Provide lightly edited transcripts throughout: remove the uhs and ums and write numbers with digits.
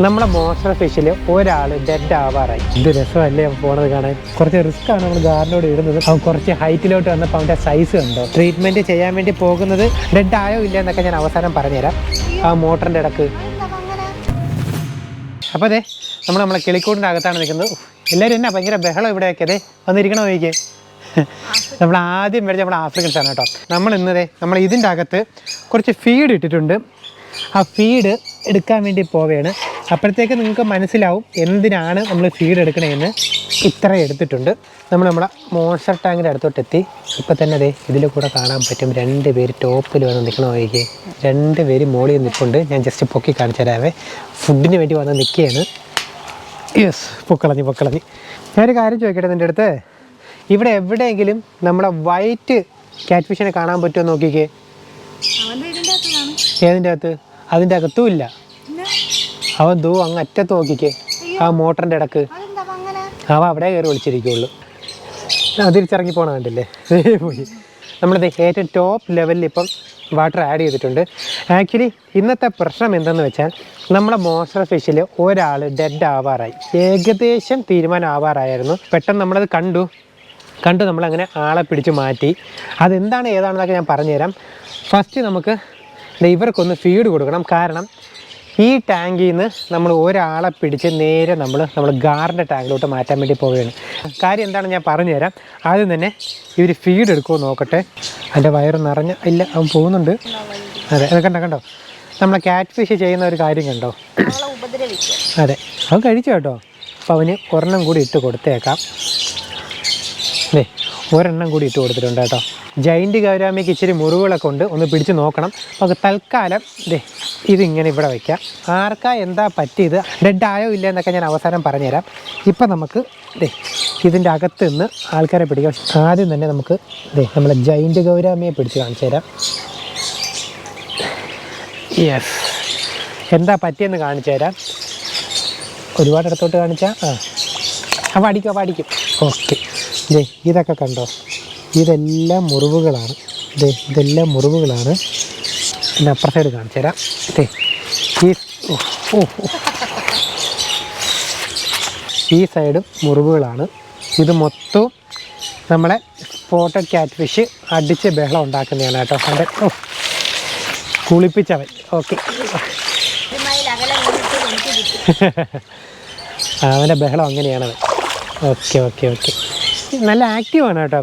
നമ്മളെ മോൺസ്റ്റർ ഫിഷിൽ ഒരാൾ ഡെഡ് ആവാറായി. ഇത് രസമല്ലേ പോണത് കാണാൻ. കുറച്ച് റിസ്ക് ആണ് നമ്മൾ ഗാർഡിനോട് ഇടുന്നത്. അവൻ കുറച്ച് ഹൈറ്റിലോട്ട് വന്നപ്പോൾ അവൻ്റെ സൈസ് കണ്ടോ. ട്രീറ്റ്മെന്റ് ചെയ്യാൻ വേണ്ടി പോകുന്നത് ഡെഡ് ആയോ ഇല്ല എന്നൊക്കെ ഞാൻ അവസാനം പറഞ്ഞുതരാം. ആ മോട്ടറിന്റെ ഇടക്ക്. അപ്പോൾ അതെ നമ്മളെ കിളിക്കൂടിൻ്റെ അകത്താണ് നിൽക്കുന്നത്. എല്ലാവരും എന്നാ ഭയങ്കര ബഹളം ഇവിടെയൊക്കെ. അതെ വന്നിരിക്കണോ ചോദിക്കേ. നമ്മൾ ആദ്യം മേടിച്ച നമ്മുടെ ആഫ്രിക്കൻസ് ആണ് കേട്ടോ. നമ്മൾ ഇതിൻ്റെ അകത്ത് കുറച്ച് ഫീഡ് ഇട്ടിട്ടുണ്ട്. ആ ഫീഡ് എടുക്കാൻ വേണ്ടി പോവുകയാണ്. അപ്പോഴത്തേക്ക് നിങ്ങൾക്ക് മനസ്സിലാവും എന്തിനാണ് നമ്മൾ ഫീഡ് എടുക്കണതെന്ന്. ഇത്ര എടുത്തിട്ടുണ്ട്. നമ്മളെ മോൺസ്റ്റർ ടാങ്കിൻ്റെ അടുത്തോട്ട് എത്തി. ഇപ്പം തന്നെ അതെ ഇതിൽ കൂടെ കാണാൻ പറ്റും 2 പേര് ടോപ്പിൽ വന്ന് നിൽക്കണോ നോക്കിയേ. 2 പേര് മോളിൽ നിൽപ്പുണ്ട്. ഞാൻ ജസ്റ്റ് പൊക്കി കാണിച്ചു തരാവേ. ഫുഡിന് വേണ്ടി വന്ന് നിൽക്കുകയാണ്. യെസ് പൊക്കളഞ്ഞ്. ഞാനൊരു കാര്യം ചോദിക്കട്ടെ നിൻ്റെ അടുത്ത്. ഇവിടെ എവിടെയെങ്കിലും നമ്മളെ വൈറ്റ് ക്യാറ്റ് ഫിഷിനെ കാണാൻ പറ്റുമോ നോക്കിക്കേ. ഏതിൻ്റെ അകത്ത്? അതിൻ്റെ അകത്തും ഇല്ല. അവൻ അങ്ങ് അറ്റത്ത് നോക്കിക്കേ. ആ മോട്ടറിൻ്റെ ഇടക്ക് അവ അവിടെ കയറി വിളിച്ചിരിക്കുള്ളൂ. തിരിച്ചിറങ്ങി പോകണ കണ്ടില്ലേ. പോയി നമ്മളിത് ഏറ്റവും ടോപ്പ് ലെവലിൽ ഇപ്പം വാട്ടർ ആഡ് ചെയ്തിട്ടുണ്ട്. ആക്ച്വലി ഇന്നത്തെ പ്രശ്നം എന്തെന്ന് വെച്ചാൽ നമ്മളെ മോൺസ്റ്റർ ഫിഷിൽ ഒരാൾ ഡെഡ് ആവാറായി. ഏകദേശം തീരുമാനം ആവാറായിരുന്നു. പെട്ടെന്ന് നമ്മളത് കണ്ടു നമ്മളങ്ങനെ ആളെ പിടിച്ച് മാറ്റി. അതെന്താണ് ഏതാണെന്നൊക്കെ ഞാൻ പറഞ്ഞുതരാം. ഫസ്റ്റ് നമുക്ക് ഇവർക്കൊന്ന് ഫീഡ് കൊടുക്കണം. കാരണം ഈ ടാങ്കിൽ നിന്ന് നമ്മൾ ഒരാളെ പിടിച്ച് നേരെ നമ്മൾ ഗാറിൻ്റെ ടാങ്കിലോട്ട് മാറ്റാൻ വേണ്ടി പോവുകയാണ്. കാര്യം എന്താണെന്ന് ഞാൻ പറഞ്ഞുതരാം. ആദ്യം തന്നെ ഇവർ ഫീഡ് എടുക്കുമോ നോക്കട്ടെ. അതിൻ്റെ വയറ് നിറഞ്ഞ ഇല്ല, അവൻ പോകുന്നുണ്ട്. അതെ അത് കണ്ടോ നമ്മളെ ക്യാറ്റ് ഫിഷ് ചെയ്യുന്ന ഒരു കാര്യം കണ്ടോ. അതെ അവൻ കഴിച്ചു കേട്ടോ. അപ്പോൾ അവന് ഒരെണ്ണം കൂടി ഇട്ട് കൊടുത്തേക്കാം. ഒരെണ്ണം കൂടി ഇട്ട് കൊടുത്തിട്ടുണ്ട് കേട്ടോ. ജൈൻറ്റ് ഗൗരാമിക്ക് ഇച്ചിരി മുറിവുകളൊക്കെ ഉണ്ട്. ഒന്ന് പിടിച്ച് നോക്കണം. നമുക്ക് തൽക്കാലം ഇതിങ്ങനെ ഇവിടെ വയ്ക്കാം. ആർക്കാ എന്താ പറ്റിയത്, ഡെഡ് ആയോ ഇല്ല എന്നൊക്കെ ഞാൻ അവസാനം പറഞ്ഞുതരാം. ഇപ്പം നമുക്ക് ഇതിൻ്റെ അകത്ത് നിന്ന് ആൾക്കാരെ പിടിക്കാം. ആദ്യം തന്നെ നമുക്ക് നമ്മളെ ജൈൻറ്റ് ഗൗരാമിയെ പിടിച്ച് കാണിച്ചു തരാം. യെസ് എന്താ പറ്റിയെന്ന് കാണിച്ചു തരാം. ഒരുപാട് ഇടത്തോട്ട് കാണിച്ചാൽ അവ അടിക്കും. ഓക്കെ ഇതൊക്കെ കണ്ടോ. ഇതെല്ലാം മുറിവുകളാണ്. ഇതെല്ലാം മുറിവുകളാണ്. പിന്നെ അപ്പുറ സൈഡ് കാണിച്ചു തരാം. ഈ സൈഡും മുറിവുകളാണ്. ഇത് മൊത്തവും നമ്മളെ സ്പോട്ടഡ് ക്യാറ്റ് ഫിഷ് അടിച്ച് ബഹളം ഉണ്ടാക്കുന്നതാണ് കേട്ടോ. കണ്ട് കുളിപ്പിച്ചവൻ. ഓക്കെ അവൻ്റെ ബഹളം അങ്ങനെയാണവൻ. ഓക്കെ നല്ല ആക്റ്റീവാണ് കേട്ടോ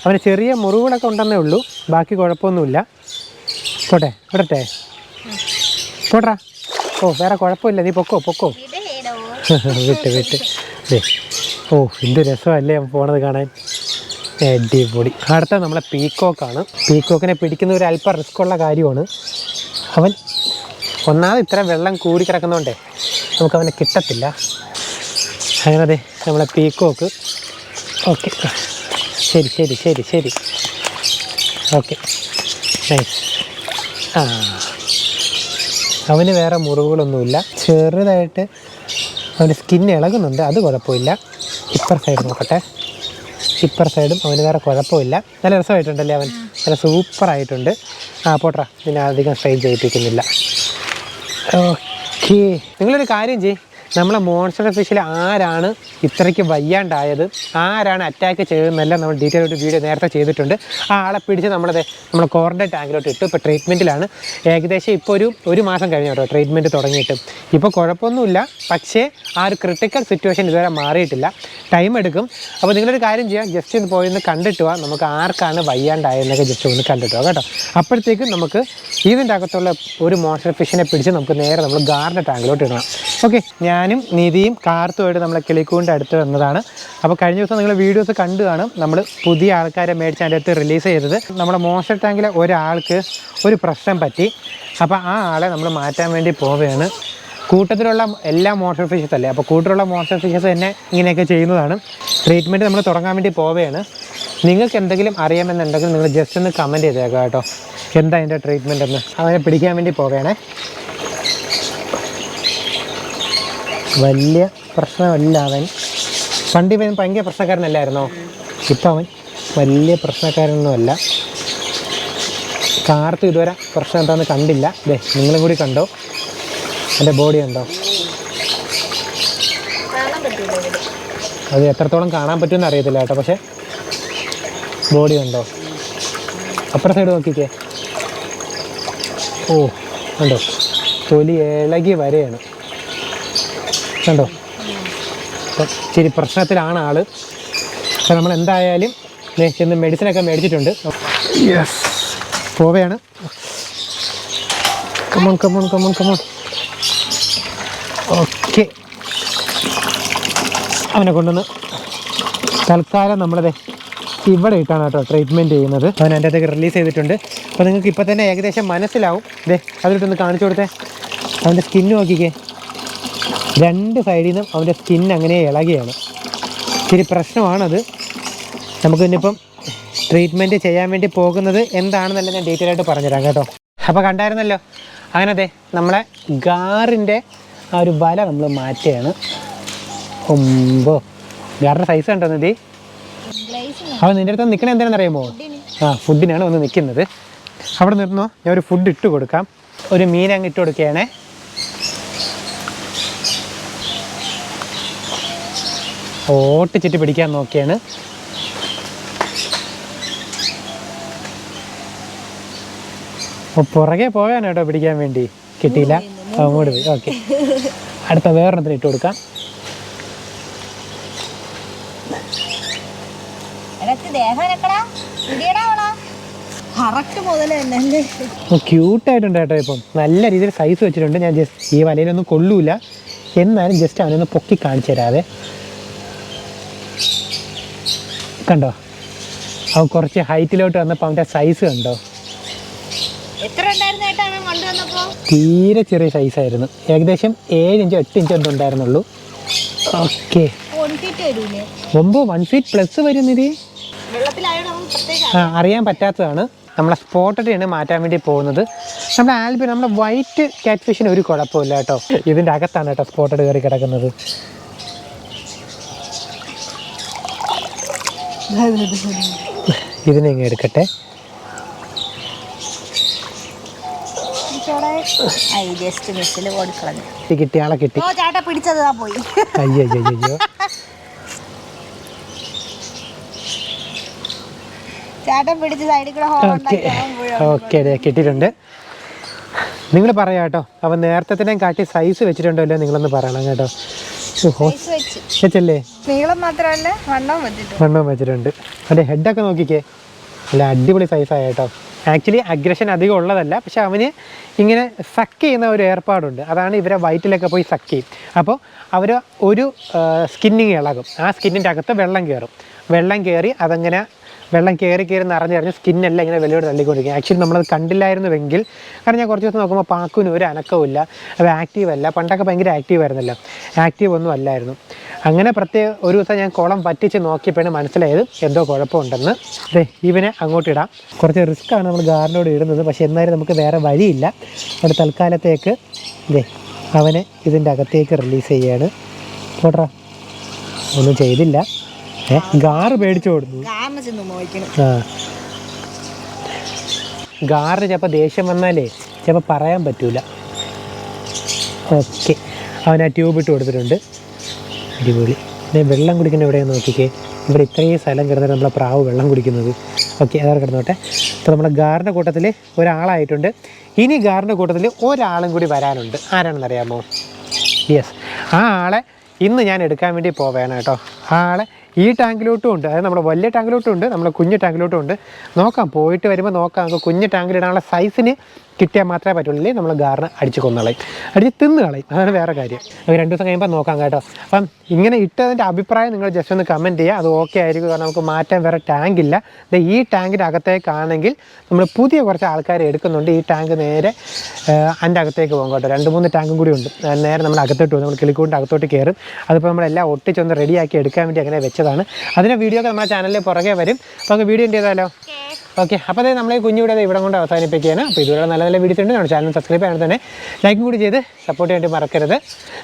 അവന് ചെറിയ മുറിവുകളൊക്കെ ഉണ്ടെന്നേ ഉള്ളൂ. ബാക്കി കുഴപ്പമൊന്നുമില്ല. വിടട്ടെ പോട്രാ. വേറെ കുഴപ്പമില്ല. നീ പൊക്കോ വിട്ട് എന്ത് രസമല്ലേ പോണത് കാണാൻ. അടിപൊളി. അടുത്ത നമ്മളെ പീക്കോക്കാണ്. പീക്കോക്കിനെ പിടിക്കുന്ന ഒരു അല്പം റിസ്ക്കുള്ള കാര്യമാണ്. അവൻ ഒന്നാമത് ഇത്ര വെള്ളം കൂടി കിടക്കുന്നതുകൊണ്ടേ നമുക്കവനെ കിട്ടത്തില്ല. അങ്ങനെ നമ്മളെ പീക്കോക്ക്. ഓക്കെ ശരി ഓക്കെ നൈസ്. അവന് വേറെ മുറിവുകളൊന്നുമില്ല. ചെറുതായിട്ട് അവൻ്റെ സ്കിന്ന് ഇളകുന്നുണ്ട്, അത് കുഴപ്പമില്ല. ഇപ്പർ സൈഡ് നോക്കട്ടെ. ഇപ്പർ സൈഡും അവന് വേറെ കുഴപ്പമില്ല. നല്ല രസമായിട്ടുണ്ടല്ലേ അവൻ. നല്ല സൂപ്പറായിട്ടുണ്ട്. പോട്രാ, പിന്നെ അധികം സ്ട്രെയിൻ ചെയ്യിപ്പിക്കുന്നില്ല. ഓക്കെ നിങ്ങളൊരു കാര്യം ചെയ്യ്. നമ്മളെ മോൺസ്റ്റർ ഫിഷിൽ ആരാണ് ഇത്രയ്ക്ക് വയ്യാണ്ടായത്, ആരാണ് അറ്റാക്ക് ചെയ്തതെന്നെല്ലാം നമ്മൾ ഡീറ്റെയിൽ ആയിട്ട് വീഡിയോ നേരത്തെ ചെയ്തിട്ടുണ്ട്. ആ ആളെ പിടിച്ച് നമ്മളെ ക്വാറന്റൈൻ ടാങ്കിലോട്ട് ഇട്ടു. ഇപ്പോൾ ട്രീറ്റ്മെൻറ്റിലാണ്. ഏകദേശം ഇപ്പോൾ ഒരു മാസം കഴിഞ്ഞു കേട്ടോ ട്രീറ്റ്മെൻറ്റ് തുടങ്ങിയിട്ട്. ഇപ്പോൾ കുഴപ്പമൊന്നുമില്ല. പക്ഷേ ആ ഒരു ക്രിട്ടിക്കൽ സിറ്റുവേഷൻ ഇതുവരെ മാറിയിട്ടില്ല. ടൈം എടുക്കും. അപ്പോൾ നിങ്ങളൊരു കാര്യം ചെയ്യാം, ജസ്റ്റ് ഒന്ന് പോയി ഒന്ന് കണ്ടിട്ട് പോവാം. നമുക്ക് ആർക്കാണ് വയ്യാണ്ടായതെന്നൊക്കെ ജസ്റ്റ് ഒന്ന് കണ്ടിട്ട് പോവാം കേട്ടോ. അപ്പോഴത്തേക്കും നമുക്ക് ഇതിൻ്റെ അകത്തുള്ള ഒരു മോൺസ്റ്റർ ഫിഷിനെ പിടിച്ച് നമുക്ക് നേരെ നമ്മൾ ഗാറിൻ്റെ ടാങ്കിലോട്ട് ഇടണം. ഓക്കെ ഞാനും നിധിയും കാർത്തുമായിട്ട് നമ്മളെ കിളിക്കൂടിൻ്റെ അടുത്ത് വന്നതാണ്. അപ്പോൾ കഴിഞ്ഞ ദിവസം നിങ്ങൾ വീഡിയോസ് കണ്ടു കാണും. നമ്മൾ പുതിയ ആൾക്കാരെ മേടിച്ച് അതിൻ്റെ അടുത്ത് റിലീസ് ചെയ്തത്. നമ്മുടെ മോൺസ്റ്റർ ടാങ്കിലെ ഒരാൾക്ക് ഒരു പ്രശ്നം പറ്റി. അപ്പോൾ ആ ആളെ നമ്മൾ മാറ്റാൻ വേണ്ടി പോവുകയാണ്. കൂട്ടത്തിലുള്ള എല്ലാ മോൺസ്റ്റർ ഫിഷസ് അല്ലേ, അപ്പോൾ കൂട്ടത്തിലുള്ള മോൺസ്റ്റർ ഫിഷസ് തന്നെ ഇങ്ങനെയൊക്കെ ചെയ്യുന്നതാണ്. ട്രീറ്റ്മെൻറ്റ് നമ്മൾ തുടങ്ങാൻ വേണ്ടി പോവുകയാണ്. നിങ്ങൾക്ക് എന്തെങ്കിലും അറിയാമെന്നുണ്ടെങ്കിൽ നിങ്ങൾ ജസ്റ്റ് ഒന്ന് കമൻറ്റ് ചെയ്തേക്കാം കേട്ടോ, എന്താ അതിൻ്റെ ട്രീറ്റ്മെൻറ്റ് എന്ന്. അവനെ പിടിക്കാൻ വേണ്ടി പോവുകയാണേ. വലിയ പ്രശ്നമല്ല അവൻ. പണ്ട് ഇവൻ ഭയങ്കര പ്രശ്നക്കാരനല്ലായിരുന്നോ? ഇപ്പം അവൻ വലിയ പ്രശ്നക്കാരനൊന്നുമല്ല. കാർത്ത് ഇതുവരെ പ്രശ്നം എന്താണെന്ന് കണ്ടില്ല. നിങ്ങളും കൂടി കണ്ടോ എൻ്റെ ബോഡി കണ്ടോ. അത് എത്രത്തോളം കാണാൻ പറ്റുമെന്ന് അറിയത്തില്ല കേട്ടോ. പക്ഷെ ബോഡി ഉണ്ടോ? അപ്പുറ സൈഡ് നോക്കിക്കേ. ഓ കണ്ടോ, തൊലി ഇളകി വരെയാണ് കണ്ടോ. അപ്പം ഇച്ചിരി പ്രശ്നത്തിലാണ് ആള്. അപ്പം നമ്മൾ എന്തായാലും ചെന്ന് മെഡിസിനൊക്കെ മേടിച്ചിട്ടുണ്ട്. യെസ്, പോവുകയാണ്. Come on come on come on come on. Okay, അവനെ കൊണ്ടുവന്ന് തൽക്കാലം നമ്മളതെ ഇവിടെ ഇട്ടാണ് കേട്ടോ ട്രീറ്റ്മെൻറ്റ് ചെയ്യുന്നത്. അവൻ എൻ്റെ അകത്തേക്ക് റിലീസ് ചെയ്തിട്ടുണ്ട്. അപ്പോൾ നിങ്ങൾക്ക് ഇപ്പോൾ തന്നെ ഏകദേശം മനസ്സിലാവും. ദേ അതിലിട്ടൊന്ന് കാണിച്ചു കൊടുത്തേ. അവൻ്റെ സ്കിന്ന് നോക്കിക്കേ, രണ്ട് സൈഡിൽ നിന്നും അവൻ്റെ സ്കിൻ അങ്ങനെ ഇളകിയാണ്. ഇച്ചിരി പ്രശ്നമാണത്. നമുക്ക് ഇന്നിപ്പം ട്രീറ്റ്മെൻറ്റ് ചെയ്യാൻ വേണ്ടി പോകുന്നത് എന്താണെന്നല്ല ഞാൻ ഡീറ്റെയിൽ ആയിട്ട് പറഞ്ഞുതരാം കേട്ടോ. അപ്പോൾ കണ്ടായിരുന്നല്ലോ, അങ്ങനെ അതെ നമ്മളെ ഗാറിൻ്റെ ആ ഒരു വല നമ്മൾ മാറ്റുകയാണ്. ഒമ്പോ ഗാറിൻ്റെ സൈസ് കണ്ടോ നിധി? അവൻ നിൻ്റെ അടുത്ത് നിൽക്കണത് എന്താണെന്നറിയാമോ? ഫുഡിനാണ് വന്ന് നിൽക്കുന്നത്. അവിടെ നിന്നോ, ഞാൻ ഒരു ഫുഡ് ഇട്ട് കൊടുക്കാം. ഒരു മീൻ അങ്ങ് ഇട്ട് കൊടുക്കുകയാണേ. ഓട്ടിച്ചിട്ട് പിടിക്കാൻ നോക്കിയാണ്. പുറകെ പോകാൻ കേട്ടോ പിടിക്കാൻ വേണ്ടി. കിട്ടിയില്ല, അങ്ങോട്ട് പോയി. ഓക്കെ, അടുത്ത വേറൊരെണ്ണത്തിന് ഇട്ട് കൊടുക്കാം. ക്യൂട്ടായിട്ടുണ്ട് കേട്ടോ. ഇപ്പം നല്ല രീതിയിൽ സൈസ് വെച്ചിട്ടുണ്ട്. ഞാൻ ജസ്റ്റ് ഈ വലയിലൊന്നും കൊള്ളൂല, എന്നാലും ജസ്റ്റ് അവനൊന്ന് പൊക്കി കാണിച്ചു തരാതെ. കണ്ടോ, അവൻ കുറച്ച് ഹൈറ്റിലോട്ട് വന്നപ്പോൾ അവൻ്റെ സൈസ് കണ്ടോ. തീരെ ചെറിയ സൈസായിരുന്നു. ഏകദേശം 7 ഇഞ്ചോ 8 ഇഞ്ചോ ഒന്നും ഉണ്ടായിരുന്നുള്ളൂ. ഓക്കെ, 1 ഫീറ്റ് പ്ലസ് വരുന്നത് അറിയാൻ പറ്റാത്തതാണ്. നമ്മളെ സ്പോട്ടഡിയാണ് മാറ്റാൻ വേണ്ടി പോകുന്നത്. നമ്മുടെ ആൽബി, നമ്മുടെ വൈറ്റ് ക്യാറ്റ് ഫിഷിന് ഒരു കുഴപ്പമില്ല കേട്ടോ. ഇതിൻ്റെ അകത്താണ് കേട്ടോ സ്പോട്ടഡ് കയറി കിടക്കുന്നത്. ഇതിനെ ഇങ്ങനെ എടുക്കട്ടെ. കിട്ടി, ആളെ കിട്ടി. അയ്യോ അയ്യോ, ഓക്കെ കിട്ടിയിട്ടുണ്ട്. നിങ്ങൾ പറയാം കേട്ടോ, അവൻ നേരത്തെ കാട്ടി സൈസ് വെച്ചിട്ടുണ്ടോ അല്ലേ നിങ്ങളൊന്ന് പറയണം കേട്ടോ. വെച്ചല്ലേ? വണ്ണവും വെച്ചിട്ടുണ്ട്. അവൻ്റെ ഹെഡൊക്കെ നോക്കിക്കേ, അല്ല അടിപൊളി സൈസായ കേട്ടോ. ആക്ച്വലി അഗ്രഷൻ അധികം ഉള്ളതല്ല, പക്ഷെ അവന് ഇങ്ങനെ സക്ക് ചെയ്യുന്ന ഒരു ഏർപ്പാടുണ്ട്. അതാണ് ഇവരെ വയറ്റിലൊക്കെ പോയി സക്ക് ചെയ്യും. അപ്പോൾ അവർ ഒരു സ്കിന്നിങ് ഇളകും. ആ സ്കിന്നിൻ്റെ അകത്ത് വെള്ളം കയറും. വെള്ളം കയറി അതങ്ങനെ വെള്ളം കയറി നിറഞ്ഞ് സ്കിന്നെല്ലാം ഇങ്ങനെ വെളിയോട് തള്ളിക്കൊണ്ടിരിക്കും. ആക്ച്വലി നമ്മളത് കണ്ടില്ലായിരുന്നുവെങ്കിൽ, കാരണം ഞാൻ കുറച്ച് ദിവസം നോക്കുമ്പോൾ പാക്കുവിന് ഒരു അനക്കവും ഇല്ല, അത് ആക്റ്റീവല്ല. പണ്ടൊക്കെ ഭയങ്കര ആക്റ്റീവ് ആയിരുന്നല്ലോ, ആക്റ്റീവ് ഒന്നും അല്ലായിരുന്നു. അങ്ങനെ ഒരു ദിവസം ഞാൻ കുളം പറ്റിച്ച് നോക്കിയപ്പോഴാണ് മനസ്സിലായത് എന്തോ കുഴപ്പമുണ്ടെന്ന്. അതെ, ഇവനെ അങ്ങോട്ട് ഇടാം. കുറച്ച് റിസ്ക്കാണ് നമ്മൾ ഗാർഡിനോട് ഇടുന്നത്, പക്ഷേ എന്നാലും നമുക്ക് വേറെ വഴിയില്ല. അവിടെ തൽക്കാലത്തേക്ക് ഇതേ അവനെ ഇതിൻ്റെ അകത്തേക്ക് റിലീസ് ചെയ്യാണ്. പോട്രാ, ഒന്നും ചെയ്തില്ല. ഗാറ് പേടിച്ചു കൊടുത്തു. ഗാറിന് ചിലപ്പോൾ ദേഷ്യം വന്നാലേ ചിലപ്പോൾ പറയാൻ പറ്റൂല. ഓക്കെ, അവൻ ആ ട്യൂബ് ഇട്ട് കൊടുത്തിട്ടുണ്ട്. അടിപൊളി. വെള്ളം കുടിക്കുന്ന എവിടെയാണെന്ന് നോക്കിക്കേ. ഇവിടെ ഇത്രയും സ്ഥലം കിടന്നിട്ട് നമ്മളെ പ്രാവ് വെള്ളം കുടിക്കുന്നത്. ഓക്കെ, അതവിടെ കിടന്നോട്ടെ. അപ്പോൾ നമ്മുടെ ഗാറിൻ്റെ കൂട്ടത്തിൽ ഒരാളായിട്ടുണ്ട്. ഇനി ഗാറിൻ്റെ കൂട്ടത്തിൽ ഒരാളും കൂടി വരാനുണ്ട്. ആരാണെന്നറിയാമോ? യെസ്, ആ ആളെ ഇന്ന് ഞാൻ എടുക്കാൻ വേണ്ടി പോവുകയാണ് കേട്ടോ. ആ ആളെ ഈ ടാങ്കിലോട്ടും ഉണ്ട്, അതായത് നമ്മുടെ വലിയ ടാങ്കിലോട്ടും ഉണ്ട്, നമ്മുടെ കുഞ്ഞു ടാങ്കിലോട്ടും ഉണ്ട്. നോക്കാം, പോയിട്ട് വരുമ്പോൾ നോക്കാം. നമുക്ക് കുഞ്ഞു ടാങ്കിലിടാനുള്ള സൈസിന് കിട്ടിയാൽ മാത്രമേ പറ്റുള്ളൂ. നമ്മൾ ഗാറിന് അടിച്ച് കൊന്നുകളയും, അടിച്ച് തിന്ന് കളയും. അതാണ് വേറെ കാര്യം. അത് 2 ദിവസം കഴിയുമ്പോൾ നോക്കാം കേട്ടോ. അപ്പം ഇങ്ങനെ ഇട്ടതിൻ്റെ അഭിപ്രായം നിങ്ങൾ ജസ്റ്റ് ഒന്ന് കമൻറ്റ് ചെയ്യുക. അത് ഓക്കെ ആയിരിക്കും, കാരണം നമുക്ക് മാറ്റാൻ വേറെ ടാങ്കില്ല. ഈ ടാങ്കിൻ്റെ അകത്തേക്കാണെങ്കിൽ നമ്മൾ പുതിയ കുറച്ച് ആൾക്കാരെ എടുക്കുന്നുണ്ട്. ഈ ടാങ്ക് നേരെ അതിൻ്റെ അകത്തേക്ക് പോകും കേട്ടോ. 2-3 ടാങ്കും കൂടി ഉണ്ട്. നേരെ നമ്മൾ അകത്തോട്ട് പോകും. നമ്മൾ കിളിക്കൂടിൻ്റെ അകത്തോട്ട് കയറും. അതിപ്പോൾ നമ്മളെല്ലാം ഒട്ടിച്ചൊന്ന് റെഡിയാക്കി എടുക്കാൻ വേണ്ടി അങ്ങനെ വെച്ചതാണ്. അതിൻ്റെ വീഡിയോ ഒക്കെ നമ്മുടെ ചാനലിൽ പുറകെ വരും. അപ്പോൾ നമുക്ക് വീഡിയോ എന്ത് ചെയ്താലോ? ഓക്കെ, അപ്പോൾ അതായത് നമ്മൾ ഈ കുഞ്ഞുകൂടെ ഇവിടെ കൊണ്ട് അവസാനിപ്പിക്കുകയാണ്. അപ്പോൾ ഇതുവരെ നല്ല നല്ല വീഡിയോസ് ഉണ്ട്. നമ്മുടെ ചാനൽ സബ്സ്ക്രൈബ് ചെയ്യാൻ തന്നെ ലൈക്കും കൂടി ചെയ്ത് സപ്പോർട്ട് ചെയ്യാൻ മറക്കരുത്.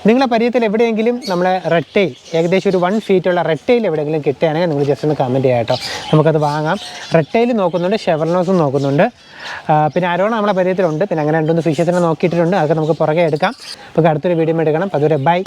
നിങ്ങളെ പരിചയത്തിൽ എവിടെയെങ്കിലും നമ്മളെ റെഡ് ടെയിൽ ഏകദേശം ഒരു 1 ഫീറ്റുള്ള റെഡ് ടെയിൽ എവിടെയെങ്കിലും കിട്ടുകയാണെങ്കിൽ നിങ്ങൾ ജസ്റ്റ് ഒന്ന് കമൻറ്റ് ചെയ്യാം കേട്ടോ. നമുക്കത് വാങ്ങാം. റെഡ് ടെയിൽ നോക്കുന്നുണ്ട്, ഷെവർനോസും നോക്കുന്നുണ്ട്, പിന്നെ അരോണ നമ്മളെ പരിചയത്തിലുണ്ട്. പിന്നെ അങ്ങനെ 2-3 ഫിഷസിനെ നോക്കിയിട്ടുണ്ട്. അതൊക്കെ നമുക്ക് പുറകെ എടുക്കാം. അപ്പോൾ അടുത്തൊരു വീഡിയോ എടുക്കണം. അപ്പോൾ അതുവരെ ബൈ.